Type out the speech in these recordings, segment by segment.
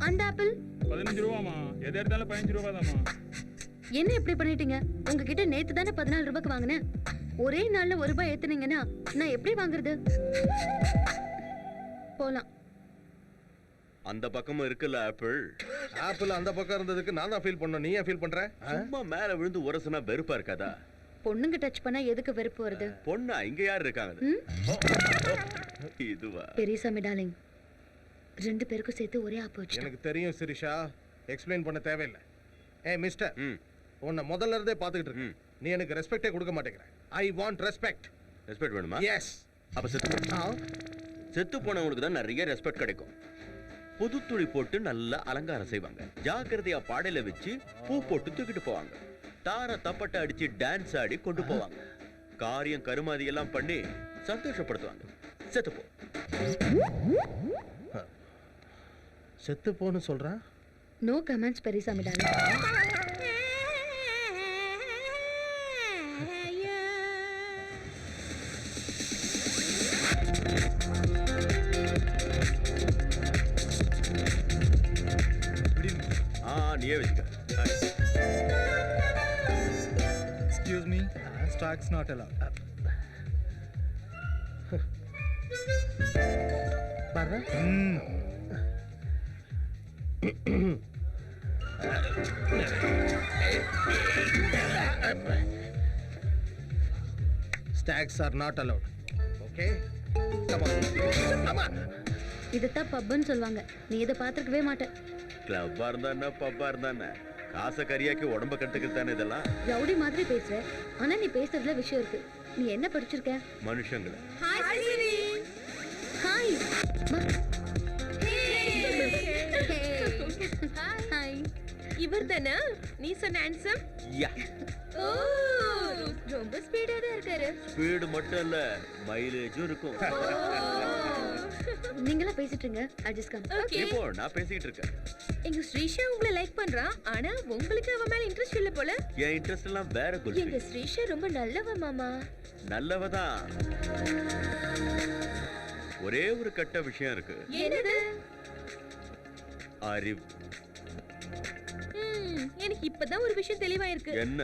அந்த ஆப்பிள் 15 ரூபாமா? எது எடுத்தாலும் 15 ரூபா தாமா. என்ன இப்படி பண்ணிட்டீங்க? உங்ககிட்ட நேத்து தானே 14 ரூபாய்க்கு வாங்கினேன். ஒரே நாள்ல 1 ரூபாய் ஏத்துனீங்கன்னா நான் எப்படி வாங்குறது? போலாம். அந்த பக்கமும் இருக்குல்ல ஆப்பிள். ஆப்பிள் அந்த பக்கம் இருந்ததுக்கு நான் தான் ஃபீல் பண்ணணும். நீ ஏன் ஃபீல் பண்ற? சும்மா மேல விழுந்து உரசுனா வெறுப்பா இருக்காதா? பொண்ணுங்க டச் பண்ணா எதுக்கு வெறுப்பு வருது? பொண்ணா இங்க யார் இருக்காங்க? இதுவா? பெரியசாமி டார்லிங், 2 பேருக்கும் சேர்த்து ஒரே ஆப் வச்சு. எனக்கு தெரியும் சிரிஷா, எக்ஸ்பிளைன் பண்ண தேவையில்லை. ஏய் மிஸ்டர், உன்னை முதல்ல இருந்தே பாத்துக்கிட்டு இருக்கேன். நீ எனக்கு ரெஸ்பெக்டே கொடுக்க மாட்டேங்கிற. I want respect. ரெஸ்பெக்ட் வேணுமா? எஸ். அப்ப செத்து போனவங்களுக்கு தான் நிறைய ரெஸ்பெக்ட் கிடைக்கும். புது துணி போட்டு நல்லா அலங்காரம் செய்வாங்க. ஜாக்கிரதையா பாடையில வச்சு பூ போட்டு தூக்கிட்டு போவாங்க. தார தப்பட்டை அடிச்சு டான்ஸ் ஆடி கொண்டு போவாங்க. காரியம் கருமாதி எல்லாம் பண்ணி சந்தோஷப்படுத்துவாங்க. செத்து போ. செத்து போன்னு சொல்றான். No comments Periyasamy darling. நீயே வச்சுக்க. Excuse me, stocks not allowed. பாரு. Stocks are not allowed. Okay? Come on. Come on. இதுதான் பப்னு சொல்வாங்க. நீ இத பாத்துக்கவே மாட்டே. கிளப்பா இருந்தா என்ன, பப்பா இருந்தா என்ன, காசை கரியாக்கி உடம்ப கட்டுக்கிறது தானே இதெல்லாம். ரவுடி மாதிரி பேசுற, ஆனா நீ பேசுறதுல விஷயம் இருக்கு. நீ என்ன படிச்சிருக்க? மனுஷங்கள. ஹாய் சிரி. ஹாய். ஹாய். இவர்தானா நீ சொன்ன ஹேண்ட்ஸம்? யா. ஓ, ரொம்ப ஸ்பீடா தான் இருக்காரு. ஸ்பீடு மட்டும் இல்ல, மைலேஜும் இருக்கும். நீங்களா பேசிட்டுங்க. I just come. ஓகே. இப்போ நான் பேசிட்டு இருக்கேன். எங்க ஸ்ரீஷா உங்களை லைக் பண்றான். ஆனா உங்களுக்கு அவ மேல இன்ட்ரஸ்ட் இல்ல போல. என் இன்ட்ரெஸ்ட் எல்லாம் வேற குல்ஃபி. எங்க ஸ்ரீஷா ரொம்ப நல்லவ மாமா. நல்லவதான். ஒரே ஒரு கட்ட விஷயம் இருக்கு. என்னது? அறிவு. எனக்கு இப்பதான் ஒரு விஷயம் தெளிவா இருக்கு. என்ன?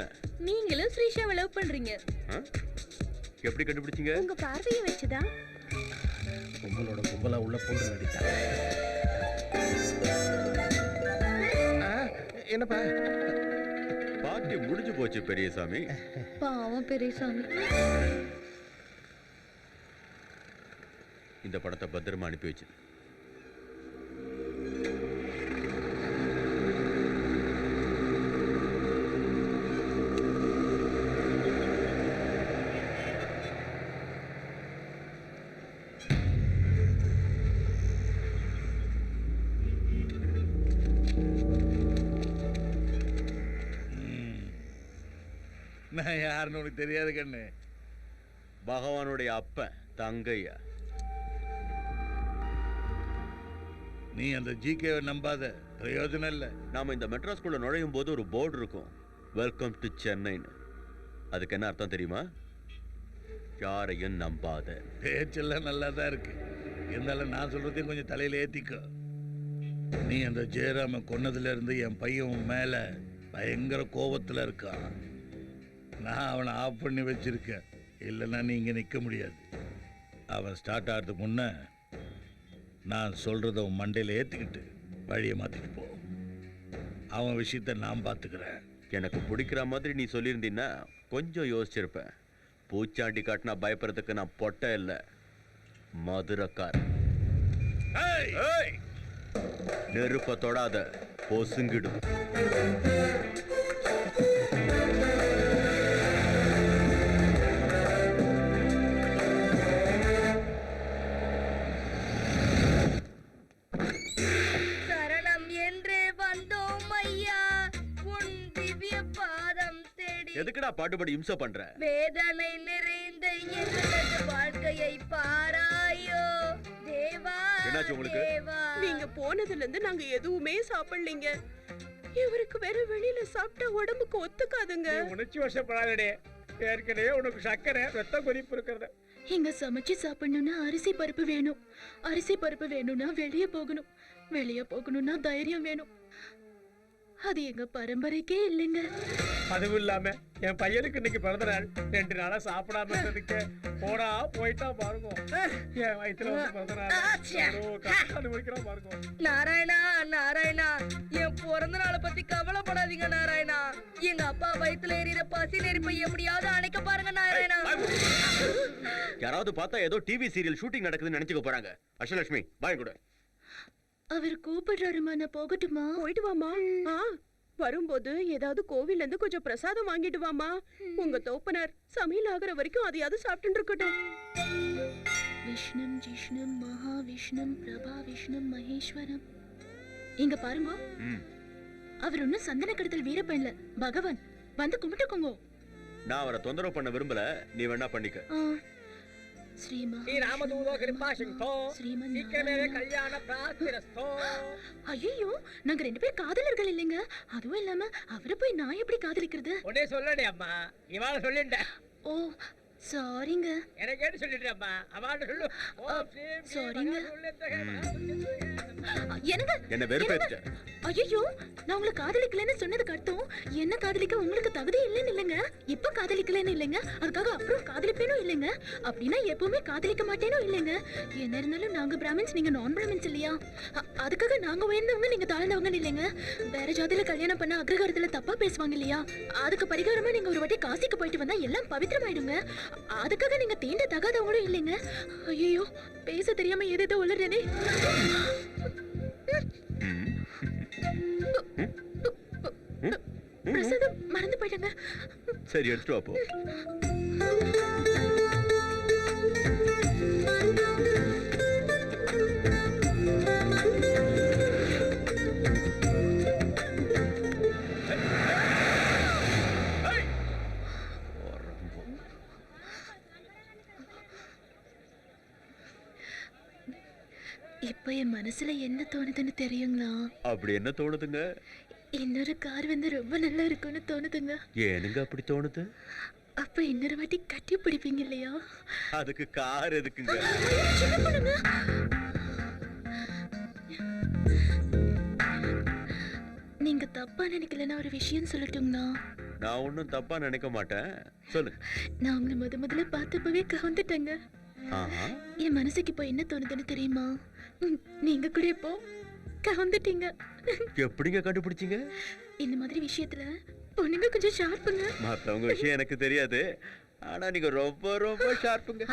நீங்களும் ஸ்ரீஷாவை லவ் பண்றீங்க. எப்படி கண்டுபிடிச்சீங்க? உங்க பார்வையை வச்சுதான். கும்பலோட கும்பலா உள்ள போட்டு நடித்தாங்க. என்னப்பா? பார்ட்டி முடிஞ்சு போச்சு பெரியசாமி. பாவம் பெரியசாமி. இந்த படத்தை பத்திரமா அனுப்பி வச்சு. நான் யாருன்னு உனக்கு தெரியாது கண்ணு. பகவானுடைய அப்பன் தங்கையா. நீ அந்த ஜிகேவை நம்பாத, பிரயோஜனம் இல்லை. நாம இந்த மெட்ராஸ்குள்ள நுழையும் போது ஒரு போர்டு இருக்கும், வெல்கம் டு சென்னைன்னு. அதுக்கு என்ன அர்த்தம் தெரியுமா? யாரையும் நம்பாத. பேச்செல்லாம் நல்லா தான் இருக்கு. இருந்தாலும் நான் சொல்றதையும் கொஞ்சம் தலையில ஏத்திக்கோ. நீ அந்த ஜெயராம கொன்னதுல இருந்து என் பையன் மேல பயங்கர கோபத்துல இருக்கான். நான் அவனை ஆஃப் பண்ணி வச்சிருக்கேன். இல்லைன்னா நீ இங்கே நிற்க முடியாது. அவன் ஸ்டார்ட் ஆகிறதுக்கு முன்னே நான் சொல்கிறத உன் மண்டையில் ஏற்றிக்கிட்டு வழியை மாற்றிட்டு போ. அவன் விஷயத்த நான் பார்த்துக்கிறேன். எனக்கு பிடிக்கிற மாதிரி நீ சொல்லியிருந்தீன்னா கொஞ்சம் யோசிச்சிருப்பேன். பூச்சாண்டி காட்டினா பயப்படுறதுக்கு நான் பொட்டை இல்லை, மதுரக்கார். நெருப்ப தொடாத, பொசுங்கிடும். எதுக்குடா பாட்டுப்படி இம்சை பண்ற? வேதனை நிறைந்த எங்களது வாழ்க்கையை பாராயோ தேவா. என்னாச்சு உங்களுக்கு? நீங்க போனதுல இருந்து நாங்க எதுவுமே சாப்பிடலீங்க. இவருக்கு வேற வெளியில சாப்பிட்டா உடம்புக்கு ஒத்துக்காதுங்க. உணர்ச்சி வசப்படாதே. ஏற்கனவே உனக்கு சக்கரை ரத்த கொதிப்பு இருக்கிறது. இங்க சமைச்சு சாப்பிடணும்னா அரிசி பருப்பு வேணும். அரிசி பருப்பு வேணும்னா வெளியே போகணும். வெளிய போகணும்னா தைரியம் வேணும். அது எங்க பரம்பரைக்கே இல்லைங்க. அதுவும் இல்லாம என் பையனுக்கு இன்னைக்கு பிறந்த நாள். 2 நாளா சாப்பிடாம இருந்ததுக்கு போடா போயிட்டா பாருங்க. என் வயித்துல வந்து பிறந்த நாள் அனுபவிக்கிறோம் பாருங்க. நாராயணா நாராயணா, என் பிறந்த நாளை பத்தி கவலைப்படாதீங்க நாராயணா. எங்க அப்பா வயித்துல எறிகிற பசி நெருப்பை எப்படியாவது அணைக்க பாருங்க நாராயணா. யாராவது பார்த்தா ஏதோ டிவி சீரியல் ஷூட்டிங் நடக்குதுன்னு நினைச்சுக்க போறாங்க. அஷ்டலட்சுமி பாய் கூட. அவர் கூப்பிடுறாருமா, நான் போகட்டுமா? போயிட்டு வாமா. வரும்போது ஏதாவது கோவில்ல இருந்து கொஞ்சம் பிரசாதம் வாங்கிட்டு வாமா. உங்க தோப்பனார் சமையல் ஆகுற வரைக்கும் அதையாவது சாப்பிட்டு இருக்கட்டும். விஷ்ணும் ஜிஷ்ணும் மகாவிஷ்ணும் பிரபா விஷ்ணும் மகேஸ்வரம். இங்க பாருங்க, அவர் ஒன்னும் சந்தன கடத்தல் வீரப்பன்ல பகவான். வந்து கும்பிட்டுக்கோங்க. நான் அவரை தொந்தரவு பண்ண விரும்பல, நீ வேணா பண்ணிக்க. ஸ்ரீ ராமதூதோ கிருபா சிந்தோ சீக்கிரமே கல்யாண பிராப்திரஸ்தோ. ஐயோ, நாங்க 2 பேர் காதலர்கள் இல்லைங்க. அதுவும் இல்லாம அவரை போய் நான் எப்படி காதலிக்கிறது? உடனே சொல்லடே அம்மா, இவாள சொல்லிட்டேன். ஓ சாரிங்க. எனக்கு கேட்டு சொல்லிட்டு அம்மா, அவாள சொல்லு. சாரிங்க. என்னங்க என்ன வெறுப்பேத்த? ஐயோ, நான் உங்களை காதலிக்கலன்னு சொன்னதுக்கு அர்த்தம் என்ன காதலிக்க உங்களுக்கு தகுதி இல்லைன்னு இல்லைங்க. இப்ப காதலிக்கலன்னு இல்லைங்க, அதுக்காக அப்புறம் காதலிப்பேனும் இல்லைங்க. அப்படின்னா எப்பவுமே காதலிக்க மாட்டேனும் இல்லைங்க. என்ன இருந்தாலும் நாங்க பிராமின்ஸ், நீங்க நான் பிராமின்ஸ் இல்லையா? அதுக்காக நாங்க உயர்ந்தவங்க நீங்க தாழ்ந்தவங்க இல்லைங்க. வேற ஜாதியில கல்யாணம் பண்ண அக்ரகாரத்துல தப்பா பேசுவாங்க இல்லையா? அதுக்கு பரிகாரமா நீங்க ஒரு வாட்டி காசிக்கு போயிட்டு வந்தா எல்லாம் பவித்திரமாயிடுங்க. அதுக்காக நீங்க தீண்ட தகாதவங்களும் இல்லைங்க. ஐயோ, பேச தெரியாம ஏதேதோ உளறேனே. பிரசாதம் மறந்து போயிட்டங்க. சரி, எடுத்துட்டு வா போ. இப்ப என் மனசுல என்ன தோணுதுன்னு தெரியுங்களா? அப்படி என்ன தோணுதுங்க? இன்னொரு கார் வந்து ரொம்ப நல்லா இருக்கும்னு தோணுதுங்க. ஏனுங்க அப்படி தோணுது? அப்ப இன்னொரு வாட்டி கட்டி பிடிப்பீங்க இல்லையா? அதுக்கு கார் எதுக்குங்க? நீங்க தப்பா நினைக்கலன்னா ஒரு விஷயம் சொல்லட்டுங்களா? நான் ஒன்னும் தப்பா நினைக்க மாட்டேன், சொல்லு. நான் உங்களை முதல்ல பார்த்தப்பவே கவுந்துட்டேங்க. என் மனசுக்கு இப்போ என்ன தோணுதுன்னு தெரியுமா? நீங்க கூட இப்போ கவுந்துட்டீங்க. எப்படிங்க கண்டுபிடிச்சீங்க? இந்த மாதிரி விஷயத்துல பொண்ணுங்க கொஞ்சம் ஷார்ப்புங்க. மத்தவங்க விஷயம் எனக்கு தெரியாது, ஆனா நீங்க ரொம்ப ரொம்ப ஷார்ப்புங்க.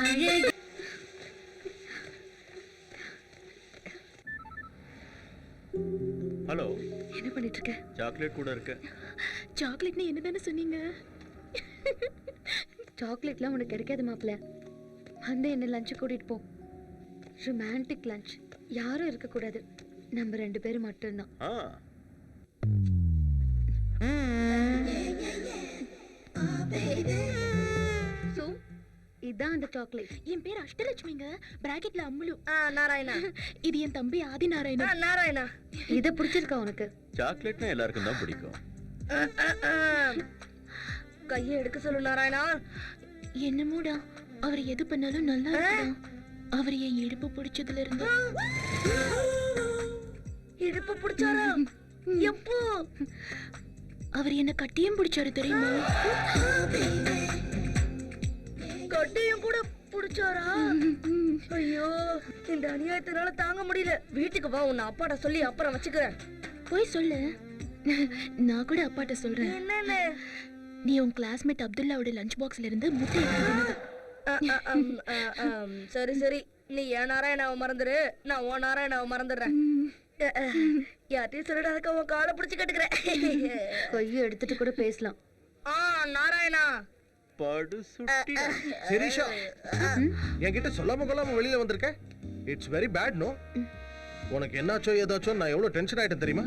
ஹலோ, என்ன பண்ணிட்டு இருக்க? சாக்லேட் கூட இருக்கு. சாக்லேட்னு என்னதானே சொன்னீங்க? சாக்லேட்லாம் உனக்கு கிடைக்காது மாப்பிள்ள. வந்து என்ன லஞ்ச் கூட்டிட்டு போ. Romantic lunch. யாரும் இருக்க கூடாது, நம்ம 2 பேரும் மட்டும்தான். சோ இதான் அந்த சாக்லேட். என் பேர் அஷ்டலட்சுமிங்க, பிராக்கெட்ல அம்முலு. நாராயணா. இது என் தம்பி ஆதி நாராயணா. நாராயணா, இத பிடிச்சிருக்கா உனக்கு? சாக்லேட்னா எல்லாருக்கும் தான் பிடிக்கும். கையை எடுக்க சொல்லு நாராயணா. என்னமோடா, அவர் எது பண்ணாலும் நல்லா இருக்குடா. அவர் என் இடுப்பு பிடிச்சதுல இருந்து. இடுப்பு பிடிச்சாரா? எப்போ? அவர் என்ன கட்டியும் பிடிச்சாரு தெரியுமா? கட்டியும் கூட பிடிச்சாரா? ஐயோ, இந்த அநியாயத்தினால தாங்க முடியல. வீட்டுக்கு வா, உன்னை அப்பாட்ட சொல்லி அப்புறம் வச்சுக்கிறேன். போய் சொல்லு, நான் கூட அப்பாட்ட சொல்றேன். என்னன்னு? நீ உன் கிளாஸ்மேட் அப்துல்லாவோட லஞ்ச் பாக்ஸ்ல இருந்து முட்டை எடுத்தது. சரி சரி, நீ என் நாராயணாவை மறந்துடு, நான் உன் நாராயணாவை மறந்துடுறேன். யார்ட்டையும் சொல்லிடாதக்க, உன் காலை பிடிச்சு கட்டுக்கிறேன். கையை எடுத்துட்டு கூட பேசலாம். நாராயணா. படு சுட்டி. சிரிஷா, என்கிட்ட சொல்லாம கொள்ளாம வெளியில வந்திருக்க. It's very bad. நோ, உனக்கு என்னாச்சோ ஏதாச்சோ நான் எவ்வளவு டென்ஷன் ஆயிட்டேன் தெரியுமா?